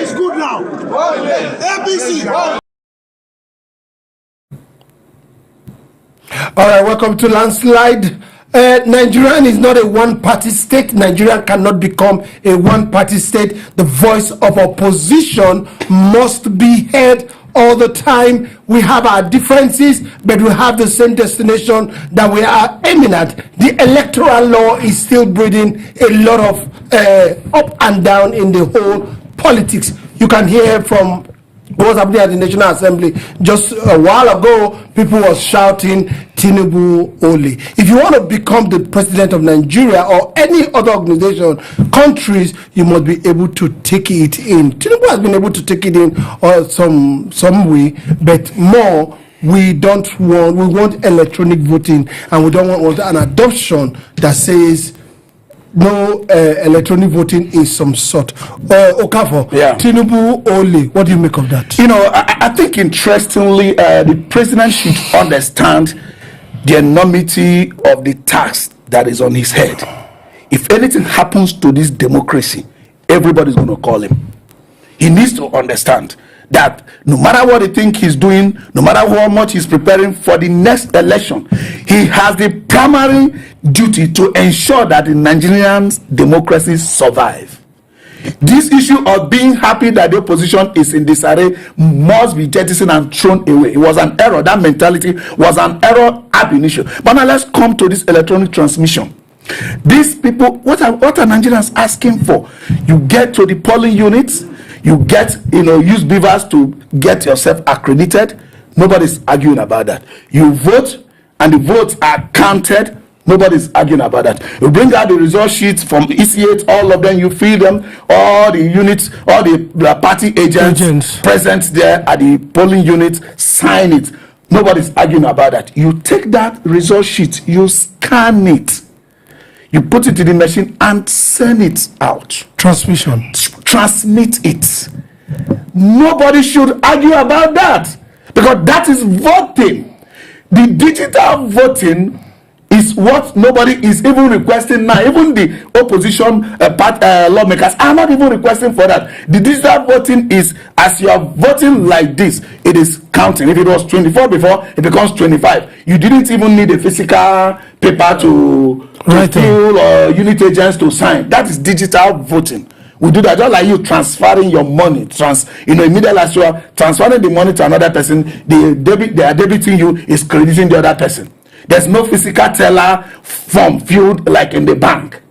It's good now. ABC. All right, welcome to Landslide. Nigeria is not a one-party state. Nigeria cannot become a one-party state. The voice of opposition must be heard all the time. We have our differences, but we have the same destination that we are aiming at. The electoral law is still breeding a lot of up and down in the whole politics. You can hear from what was happening at the National Assembly just a while ago. People were shouting Tinubu only. If you want to become the president of Nigeria or any other organization, countries, you must be able to take it in. Tinubu has been able to take it in some way, but more we want electronic voting, and we don't want an adoption that says no electronic voting is some sort. Okafor, yeah. Tinubu only. What do you make of that? You know, I think interestingly, the president should understand the enormity of the task that is on his head. If anything happens to this democracy, everybody's going to call him. He needs to understand that no matter what they think he's doing, no matter how much he's preparing for the next election, he has the primary duty to ensure that the Nigerian democracy survive. This issue of being happy that the opposition is in disarray must be jettisoned and thrown away. It was an error. That mentality was an error ab initio. But now let's come to this electronic transmission. These people, what are Nigerians asking for? You get to the polling units, you get, use beavers to get yourself accredited. Nobody's arguing about that. You vote and the votes are counted. Nobody's arguing about that. You bring out the result sheets from EC8, all of them, you fill them, all the units, all the party agents present there at the polling unit, sign it. Nobody's arguing about that. You take that result sheet, you scan it, you put it in the machine and send it out. Transmission. Transmit it. Nobody should argue about that, because that is voting. The digital voting is what nobody is even requesting now. Even the opposition lawmakers are not even requesting for that. The digital voting is, as you are voting like this, it is counting. If it was 24 before, it becomes 25. You didn't even need a physical paper to fill or unit agents to sign. That is digital voting. We do that just like you transferring your money. Immediately as you are transferring the money to another person, they are debiting you, is crediting the other person. There's no physical teller form filled like in the bank.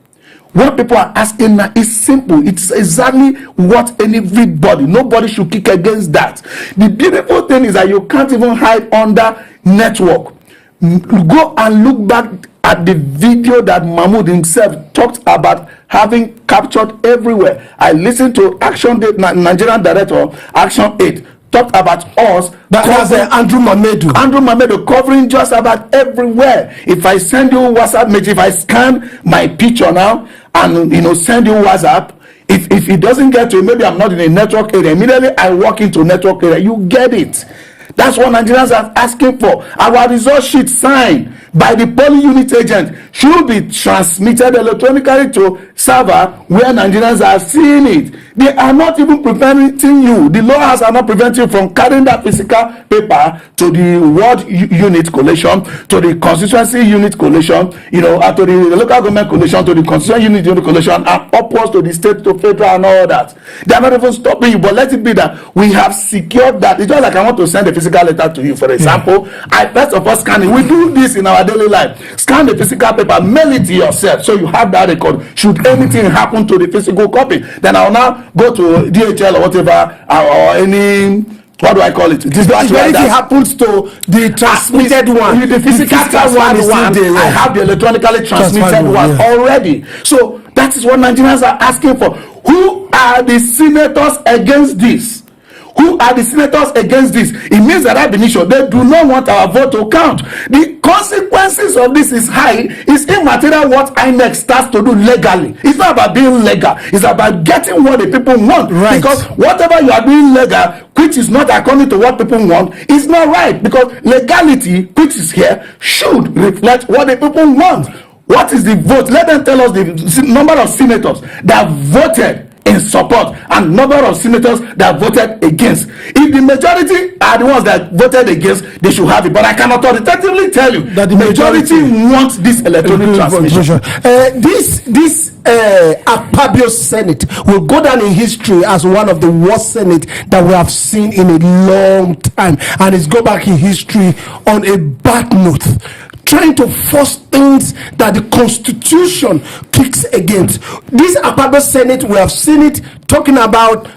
What people are asking now is simple. It's exactly what everybody, nobody should kick against that. The beautiful thing is that you can't even hide under network. Go and look back at the video that Mahmoud himself talked about having captured everywhere. I listened to Nigerian director, Action 8, talked about us. That was Andrew Mamedu covering just about everywhere. If I send you WhatsApp message, if I scan my picture now and send you WhatsApp, if it doesn't get to you, maybe I'm not in a network area, immediately I walk into network area, you get it. That's what Nigerians are asking for. Our result sheet signed by the polling unit agent should be transmitted electronically to server where Nigerians are seeing it. They are not even preventing you. The laws are not preventing you from carrying that physical paper to the ward unit collation, to the constituency unit collation, to the local government collation, to the constituency unit collation, and upwards to the state, to federal, and all that. They are not even stopping you, but let it be that we have secured that. It's just like I want to send a physical letter to you, for example. I first of all scan it. We do this in our daily life. Scan the physical paper, mail it to yourself, so you have that record. Should anything happen to the physical copy, then I'll now go to DHL or whatever, or any, what do I call it? If anything happens to the transmitted one, the physical one, I have the electronically transmitted one already. So that is what Nigerians are asking for. Who are the senators against this? Who are the senators against this? It means that ab initio, they do not want our vote to count. The consequences of this is high. It's immaterial what INEC starts to do legally. It's not about being legal. It's about getting what the people want. Right. Because whatever you are doing legal, which is not according to what people want, is not right. Because legality, which is here, should reflect what the people want. What is the vote? Let them tell us the number of senators that voted in support and number of senators that voted against. If the majority are the ones that voted against, they should have it. But I can authoritatively tell you that the majority wants this electronic transmission. This Akpabio Senate will go down in history as one of the worst Senate that we have seen in a long time, and it's go back in history on a bad note, trying to force things that the Constitution kicks against. This Akpabio Senate, we have seen it talking about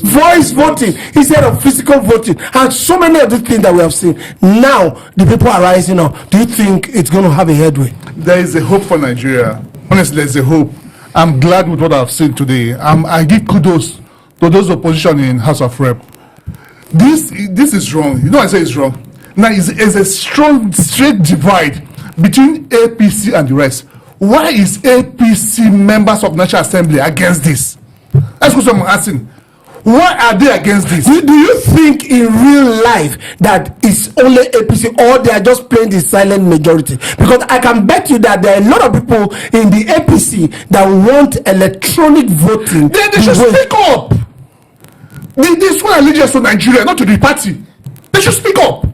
voice voting instead of physical voting, and so many other things that we have seen. Now the people are rising up. Do you think it's going to have a headway? There is a hope for Nigeria. Honestly, there's a hope. I'm glad with what I've seen today. I give kudos to those opposition in House of Rep. This is wrong. You know, I say it's wrong. Now, it's a straight divide between APC and the rest. Why is APC members of National Assembly against this? That's what I'm asking. Why are they against this? Do you think in real life that it's only APC, or they are just playing the silent majority? Because I can bet you that there are a lot of people in the APC that want electronic voting. They should speak up. They swear allegiance to Nigeria, not to the party. They should speak up.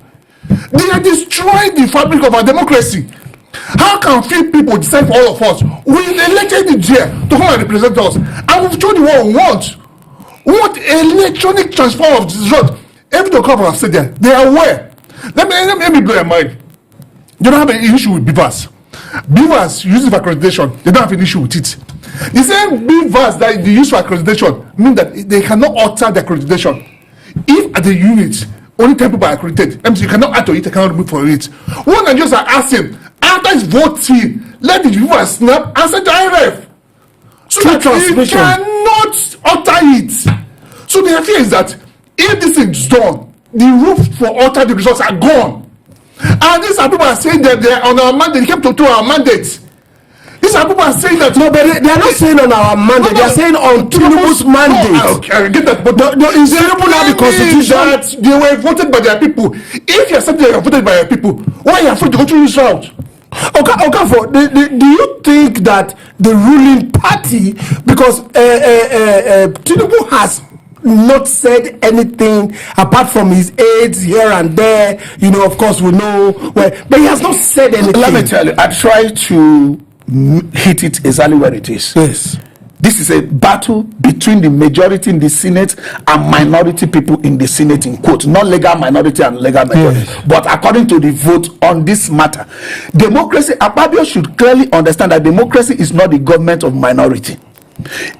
They are destroying the fabric of our democracy. How can few people decide for all of us? We elected the chair to come and represent us, and we've told you what we want. We want electronic transfer of the result. Every couple have said that they are aware. Let me blow your mind. They don't have an issue with beavers. Beavers use it for accreditation. They don't have an issue with it. The same beavers that they use for accreditation mean that they cannot alter the accreditation. If at the unit only 10 people are accredited, that means you cannot add to it, you cannot remove for it. One and just are asking, after it's voting, let the beavers snap and send to IRF. So that you cannot alter it. So the idea is that if this thing is done, the roof for alter the results are gone. And these are people are saying that they are on our mandate. They came to our mandate. These are people are saying that. No, but they are not saying on our mandate. They are saying on Tinubu's mandate. Okay, I get that. But is Tinubu not the Constitution? That they were voted by their people. If you are saying they are voted by their people, why are you afraid to go through this route? Okafor, do you think that the ruling party, because Tinubu has not said anything apart from his aides here and there, you know, of course we know, but he has not said anything. Let me tell you, I try to hit it exactly where it is. Yes. This is a battle between the majority in the Senate and minority people in the Senate, in quote, not legal minority and legal majority. Yes. But according to the vote on this matter, democracy, Akpabio should clearly understand that democracy is not the government of minority.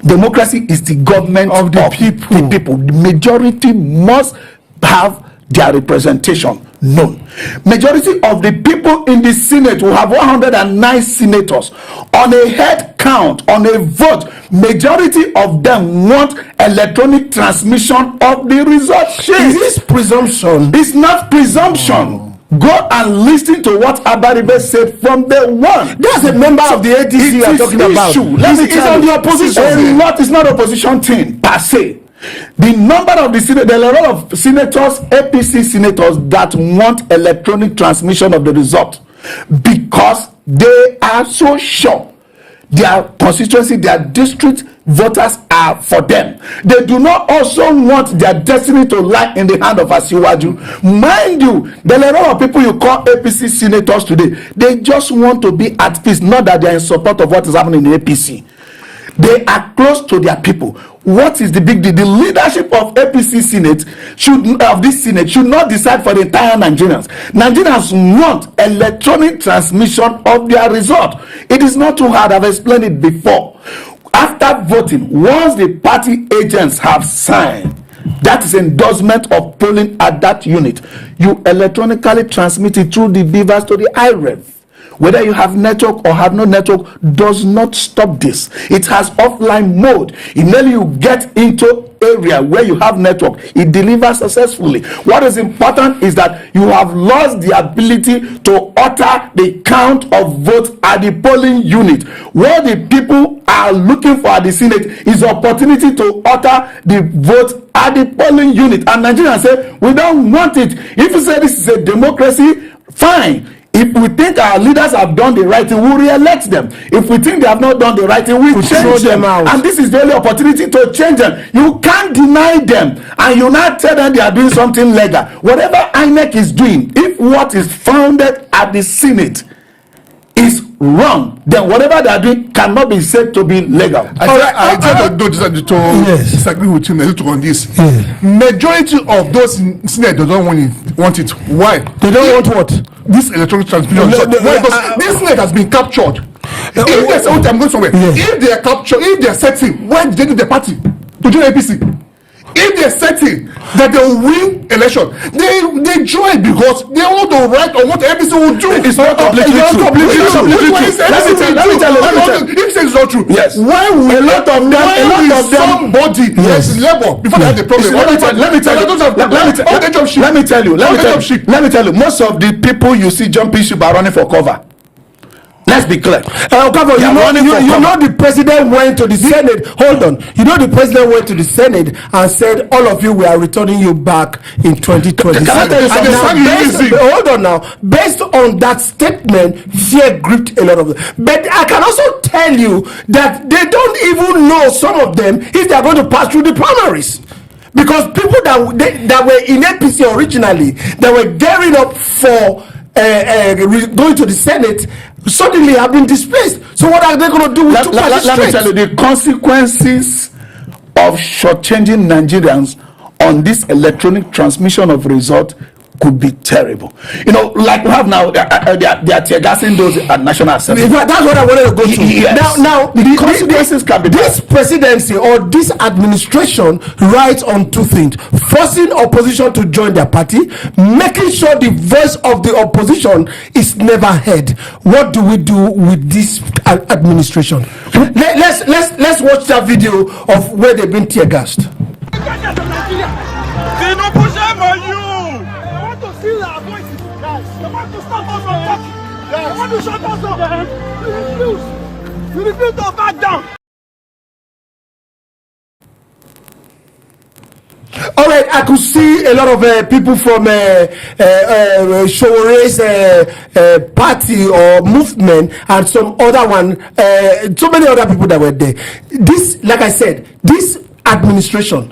Democracy is the government of the people. The majority must have their representation known. Majority of the people in the Senate will have 109 senators. On a head count, on a vote, majority of them want electronic transmission of the result sheet. Is this presumption? It's not presumption. Go and listen to what Abaribe said from the one. That's a member of the ADC you are talking about. Let me tell you, on the opposition. It's not opposition thing per se. The number of the senators, there are a lot of senators, APC senators, that want electronic transmission of the result because they are so sure their constituency, their district voters are for them. They do not also want their destiny to lie in the hand of Asiwaju. Mind you, there are a lot of people you call APC senators today. They just want to be at peace, not that they are in support of what is happening in the APC. They are close to their people. What is the big deal? The leadership of APC Senate should not decide for the entire Nigerians. Nigerians want electronic transmission of their result. It is not too hard. I've explained it before. After voting, once the party agents have signed, that is endorsement of polling at that unit, you electronically transmit it through the beavers to the IREV. Whether you have network or have no network does not stop this. It has offline mode. Immediately you get into area where you have network, it delivers successfully. What is important is that you have lost the ability to alter the count of votes at the polling unit. What the people are looking for at the Senate is opportunity to alter the votes at the polling unit. And Nigerians say, we don't want it. If you say this is a democracy, fine. If we think our leaders have done the right thing, we'll re-elect them. If we think they have not done the right thing, we'll change them out. And this is the only opportunity to change them. You can't deny them, and you not tell them they are doing something legal. Whatever INEC is doing, if what is founded at the Senate is wrong, then whatever they are doing cannot be said to be legal. I try to disagree with him a little on this. Majority of those in Senate don't want it. Why? They don't want what? This electronic transmission. Because this Senate has been captured. If they say, I'm going somewhere. If they are captured, if they are setting, why did they do the party to join APC? If they are setting that they will win election, they join because they want to write on what APC will do. It's not completely true. Let me tell you. If it's not true, yes. Why will somebody yes labor before they have the problem? Let me tell you. Most of the people you see jumping ship are running for cover. Let's be clear. You know the president went to the Senate. Hold on. You know the president went to the Senate and said, all of you, we are returning you back in 2020. Hold on now. Based on that statement, fear gripped a lot of them. But I can also tell you that they don't even know, some of them, if they are going to pass through the primaries. Because people that were in APC originally, that were gearing up for going to the Senate, suddenly have been displaced. So what are they going to do with let me tell you, the consequences of shortchanging Nigerians on this electronic transmission of result could be terrible. You know, like we have now, they are tear gassing those at National Assembly. That's what I wanted to go to. Yes. Now the consequences can be this presidency or this administration rides on two things: forcing opposition to join their party, making sure the voice of the opposition is never heard. What do we do with this administration? Let's watch that video of where they've been tear gassed. You refuse to back down. All right, I could see a lot of people from Showore's party or movement and some other one, so many other people that were there. This, like I said, this administration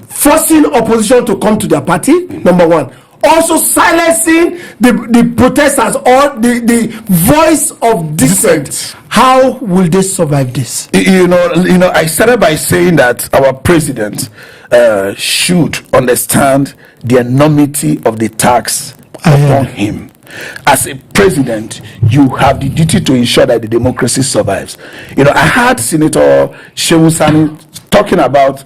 forcing opposition to come to their party, number one. Also silencing the protesters or the voice of dissent. How will they survive this? You know, I started by saying that our president should understand the enormity of the tax upon him. As a president, you have the duty to ensure that the democracy survives. You know, I heard Senator Shehu Sani talking about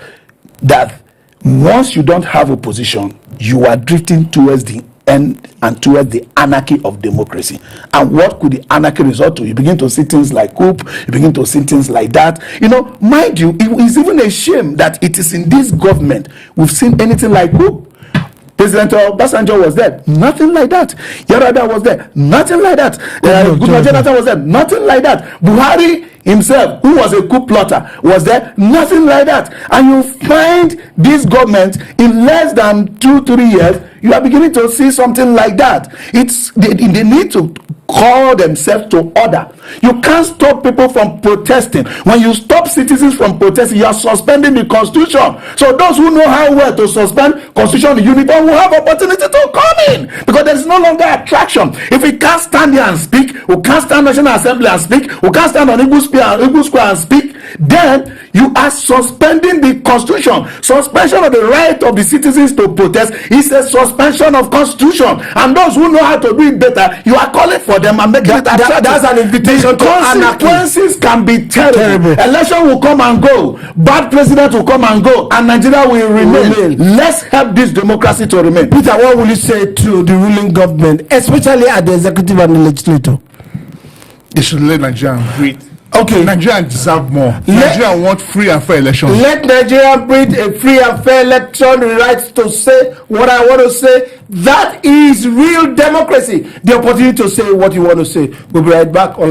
that once you don't have opposition, you are drifting towards the end and towards the anarchy of democracy. And what could the anarchy result to? You begin to see things like coup, you begin to see things like that. You know, mind you, it is even a shame that it is in this government we've seen anything like coup. President Obasanjo was there, nothing like that. Yar'Adua was there, nothing like that. Goodluck Jonathan was there, nothing like that. Buhari himself, who was a coup plotter, was there, nothing like that. And you find this government in less than 2-3 years, you are beginning to see something like that. They need to call themselves to order. You can't stop people from protesting. When you stop citizens from protesting, you are suspending the constitution. So those who know how well to suspend constitution in uniform will have opportunity to come in, because there is no longer attraction. If we can't stand here and speak, we can't stand National Assembly and speak, we can't stand on Igbo Square and speak, then you are suspending the constitution. Suspension of the right of the citizens to protest is a suspension of constitution. And those who know how to do it better, you are calling for them and making it attractive. That's an invitation to anarchy. Consequences can be terrible. Election will come and go. Bad president will come and go, and Nigeria will remain. Let's help this democracy to remain. Peter, what will you say to the ruling government, especially at the executive and the legislature? They should let Nigeria breathe. Okay. Nigeria deserve more. Nigeria want free and fair elections. Let Nigeria breathe a free and fair election, the right to say what I want to say. That is real democracy. The opportunity to say what you want to say. We'll be right back on.